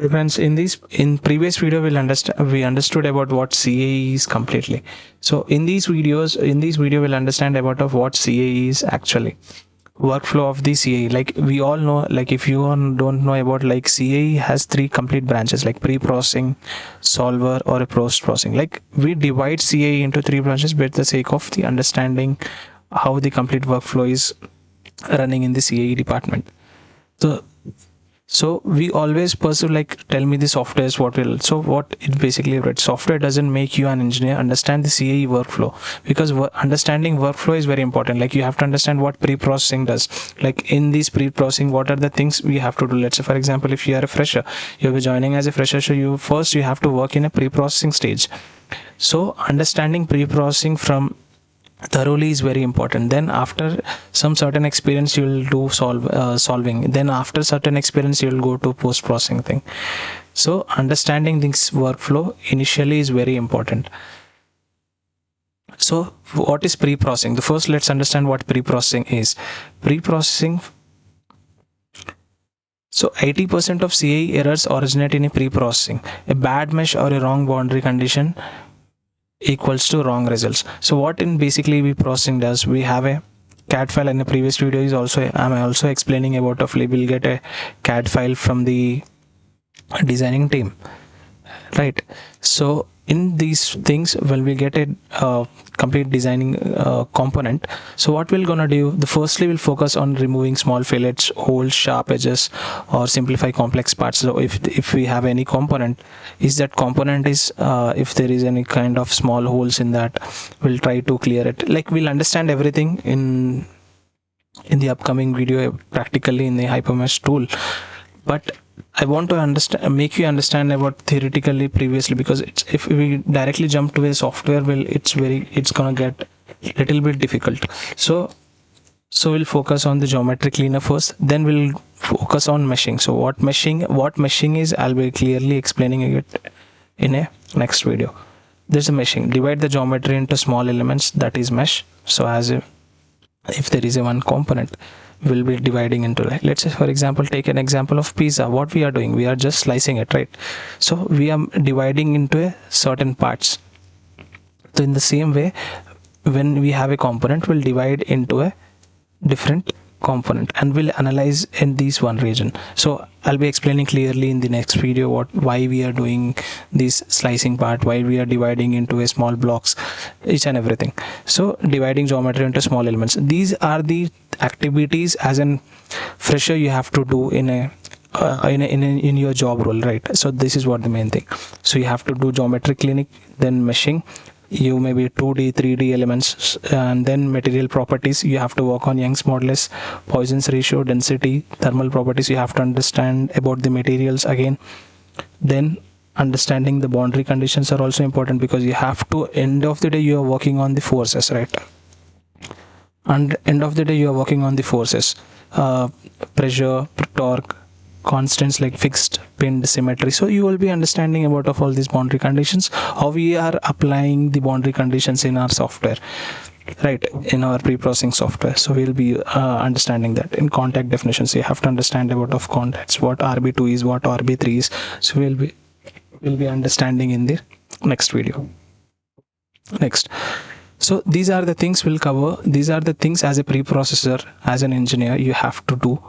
Friends, in previous video we understood about what CAE is completely. So in these video we'll understand about of what CAE is actually. Workflow of the CAE, like we all know, like if you don't know about, like CAE has three complete branches, like pre-processing, solver, or a post-processing. Like we divide CAE into three branches with the sake of the understanding how the complete workflow is running in the CAE department. So we always pursue, like, tell me the softwares what will. So what it basically read, software doesn't make you an engineer. Understand the CAE workflow, because understanding workflow is very important. Like you have to understand what pre-processing does. Like in this pre-processing, what are the things we have to do. Let's say for example, if you are a fresher, you'll be joining as a fresher, so you have to work in a pre-processing stage. So understanding pre-processing from thoroughly is very important. Then after some certain experience you will do solving. Then after certain experience you will go to post processing thing. So understanding this workflow initially is very important. So what is pre-processing? The first, let's understand what pre-processing is. Pre-processing, so 80% of CAE errors originate in a pre-processing. A bad mesh or a wrong boundary condition equals to wrong results. So what in basically we processing does, we have a CAD file. In the previous video is also I'm also explaining about of, we'll get a CAD file from the designing team, right? So in these things, when we get a complete designing component, so what we're gonna do, the firstly we'll focus on removing small fillets, holes, sharp edges, or simplify complex parts. So if we have any component, is that component is if there is any kind of small holes in that, we'll try to clear it. Like we'll understand everything in the upcoming video practically in the hypermesh tool, but I want to make you understand about theoretically previously, because if we directly jump to a software, well, it's gonna get little bit difficult. So we'll focus on the geometry cleaner first, then we'll focus on meshing. So what meshing is, I'll be clearly explaining it in a next video. There's a meshing. Divide the geometry into small elements, that is mesh. So if there is a one component, we'll be dividing into, like, let's say for example, take an example of pizza. What we are doing, we are just slicing it, right? So we are dividing into a certain parts. So in the same way, when we have a component, we'll divide into a different component and we'll analyze in this one region. So I'll be explaining clearly in the next video why we are doing this slicing part, why we are dividing into a small blocks, each and everything. So dividing geometry into small elements, these are the activities as an fresher you have to do in your job role, right? So this is what the main thing. So you have to do geometry cleaning, then meshing, you maybe 2D 3D elements, and then material properties. You have to work on Young's modulus, Poisson's ratio, density, thermal properties. You have to understand about the materials again. Then understanding the boundary conditions are also important, because you have to, end of the day you are working on the forces, right? And end of the day you are working on the forces, pressure, torque, constants like fixed, pinned, symmetry. So you will be understanding about of all these boundary conditions, how we are applying the boundary conditions in our software, right, in our pre-processing software. So we'll be understanding that. In contact definitions, you have to understand about of contacts, what RB2 is, what RB3 is. So we'll be understanding in the next video. Next, so these are the things we'll cover. These are the things as a pre-processor, as an engineer, you have to do,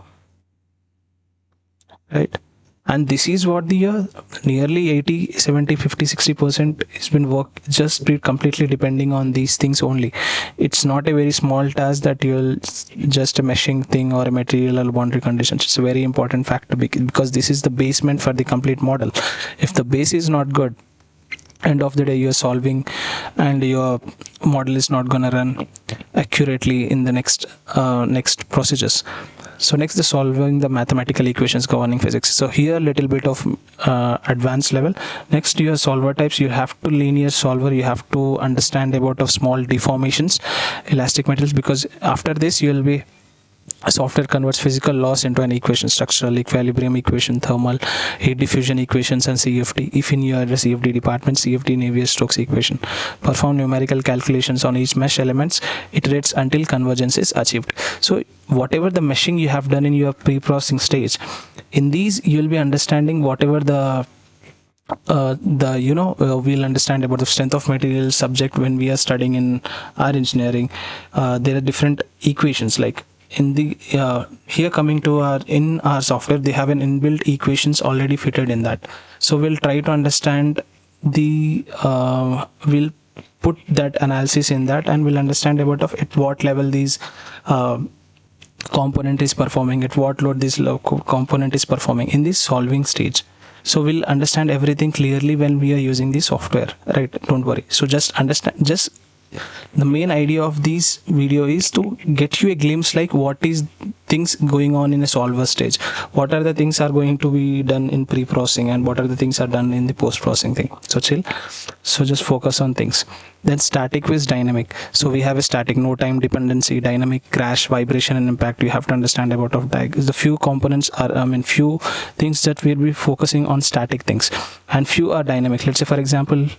right? And this is what the nearly 80, 70, 50, 60% has been work just completely depending on these things only. It's not a very small task that you'll just a meshing thing or a material or boundary conditions. It's a very important factor, because this is the basement for the complete model. If the base is not good, end of the day you're solving and your model is not going to run accurately in the next procedures. So next, the solving the mathematical equations governing physics. So here little bit of advanced level. Next, your solver types, you have to linear solver, you have to understand about of small deformations, elastic materials, because after this you will be Software converts physical laws into an equation: structural equilibrium equation, thermal heat diffusion equations, and CFD. If in your CFD department, CFD Navier-Stokes equation. Perform numerical calculations on each mesh elements, iterates until convergence is achieved. So whatever the meshing you have done in your pre-processing stage, in these you will be understanding whatever we'll understand about the strength of material subject when we are studying in our engineering. There are different equations, like in the here coming to our in our software, they have an inbuilt equations already fitted in that. So we'll try to understand the we'll put that analysis in that, and we'll understand about of at what level these component is performing, at what load this component is performing in this solving stage. So we'll understand everything clearly when we are using the software, right? Don't worry. So just understand, just the main idea of this video is to get you a glimpse like what is things going on in a solver stage, what are the things are going to be done in pre-processing, and what are the things are done in the post-processing thing. So chill, so just focus on things. Then static with dynamic. So we have a static, no time dependency, dynamic, crash, vibration, and impact. You have to understand about of the few components are few things that we'll be focusing on static things, and few are dynamic. Let's say for example,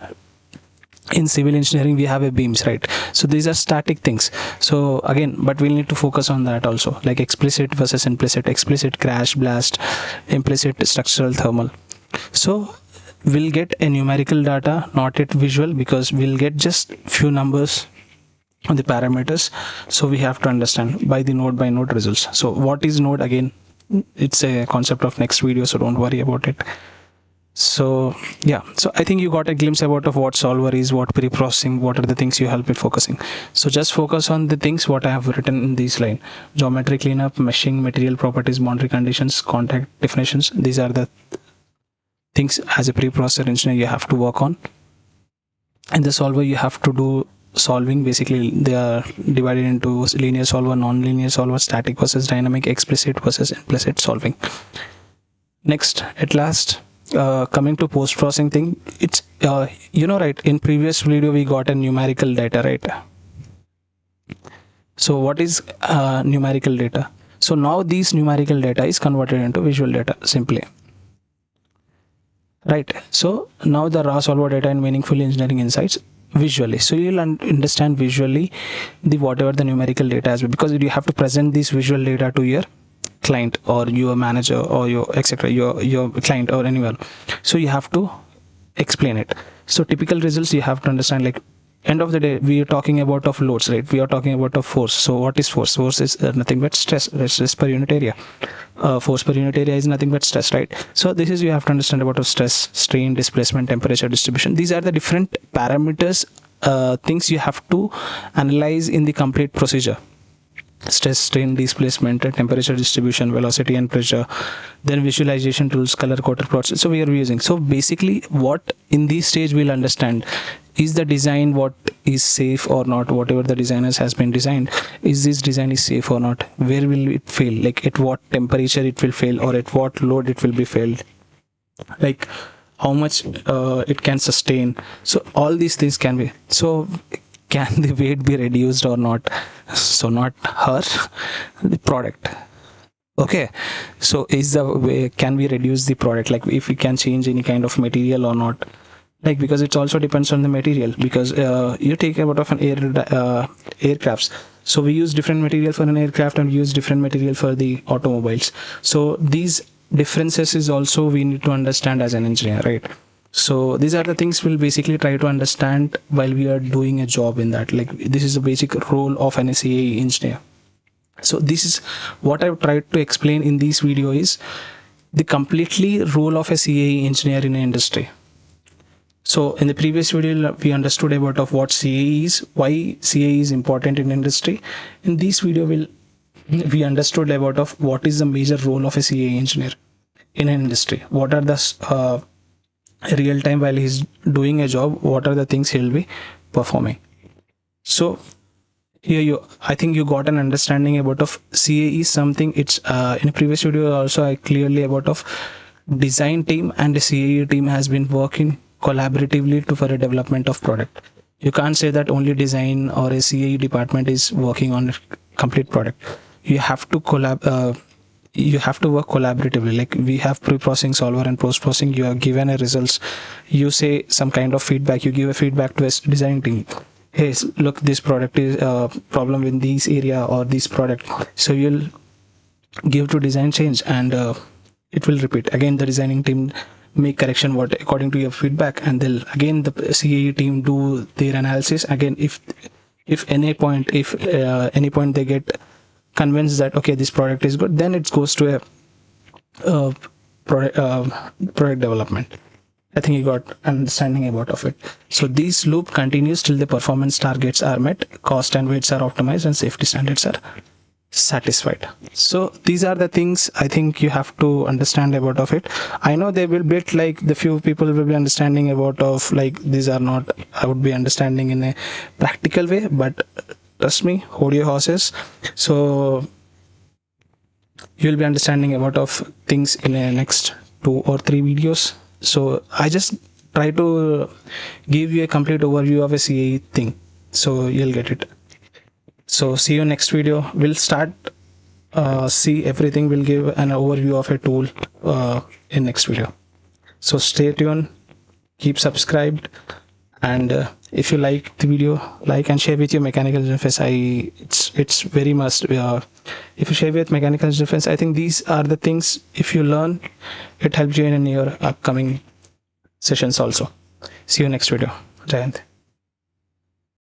in civil engineering we have a beams, right? So these are static things. So again, but we'll need to focus on that also, like explicit versus implicit, explicit crash blast, implicit structural thermal. So we'll get a numerical data, not yet visual, because we'll get just few numbers on the parameters. So we have to understand by the node by node results. So what is node? Again, it's a concept of next video, so don't worry about it. So yeah, so I think you got a glimpse about of what solver is, what pre-processing, what are the things you help with focusing. So just focus on the things what I have written in this line: geometry cleanup, meshing, material properties, boundary conditions, contact definitions. These are the things as a pre-processor engineer you have to work on. And the solver, you have to do solving. Basically they are divided into linear solver, non-linear solver, static versus dynamic, explicit versus implicit solving. Next, at last, coming to post-processing thing, it's right, in previous video we got a numerical data, right? So what is numerical data? So now these numerical data is converted into visual data simply, right? So now the raw solver data and meaningful engineering insights visually. So you'll understand visually the whatever the numerical data is, because you have to present this visual data to your client or your manager or your etc, your client or anyone. So you have to explain it. So typical results you have to understand, like end of the day we are talking about of loads, right? We are talking about of force. So what is force? Force is nothing but stress per unit area. Force per unit area is nothing but stress, right? So this is, you have to understand about of stress, strain, displacement, temperature, distribution. These are the different parameters, things you have to analyze in the complete procedure: stress, strain, displacement, temperature, distribution, velocity and pressure. Then visualization tools, color coder process. So we are using, so basically what in this stage we'll understand is the design, what is safe or not, whatever the designers has been designed, is this design is safe or not, where will it fail, like at what temperature it will fail, or at what load it will be failed, like how much it can sustain. So all these things can be, so can the weight be reduced or not? So not her, the product. Okay, so is the way, can we reduce the product, like if we can change any kind of material or not, like because it also depends on the material, because you take about of an aircrafts. So we use different material for an aircraft and we use different material for the automobiles. So these differences is also we need to understand as an engineer, right? So these are the things we'll basically try to understand while we are doing a job in that, like this is the basic role of an CAE engineer. So this is what I've tried to explain in this video, is the completely role of a CAE engineer in an industry. So in the previous video we understood about of what CAE is, why CAE is important in industry. In this video we understood about of what is the major role of a CAE engineer in an industry, what are the real time while he's doing a job, what are the things he'll be performing. So here I think you got an understanding about of CAE something. It's in a previous video also I clearly about of design team and the CAE team has been working collaboratively for a development of product. You can't say that only design or a CAE department is working on a complete product. you have to you have to work collaboratively. Like we have pre-processing solver and post-processing. You are given a results, you say some kind of feedback, you give a feedback to a design team. Hey, look, this product is a problem in this area or this product. So you'll give to design change, and it will repeat again. The designing team make correction what according to your feedback, and they'll again the CAE team do their analysis again. If any point, if any point they get convinced that okay, this product is good, then it goes to a uh, product development. I think you got understanding about of it. So this loop continues till the performance targets are met, cost and weights are optimized, and safety standards are satisfied. So these are the things I think you have to understand about of it. I know they will bit like the few people will be understanding about of like these are not, I would be understanding in a practical way, but trust me, hold your horses. So you'll be understanding about of things in the next 2 or 3 videos. So I just try to give you a complete overview of a CAE thing, so you'll get it. So see you next video. We'll start see everything. We'll give an overview of a tool in next video. So stay tuned, keep subscribed, and if you like the video, like and share with your mechanical defense. It's very must. If you share with mechanical defense, I think these are the things. If you learn, it helps you in your upcoming sessions also. See you next video. Jai Hind.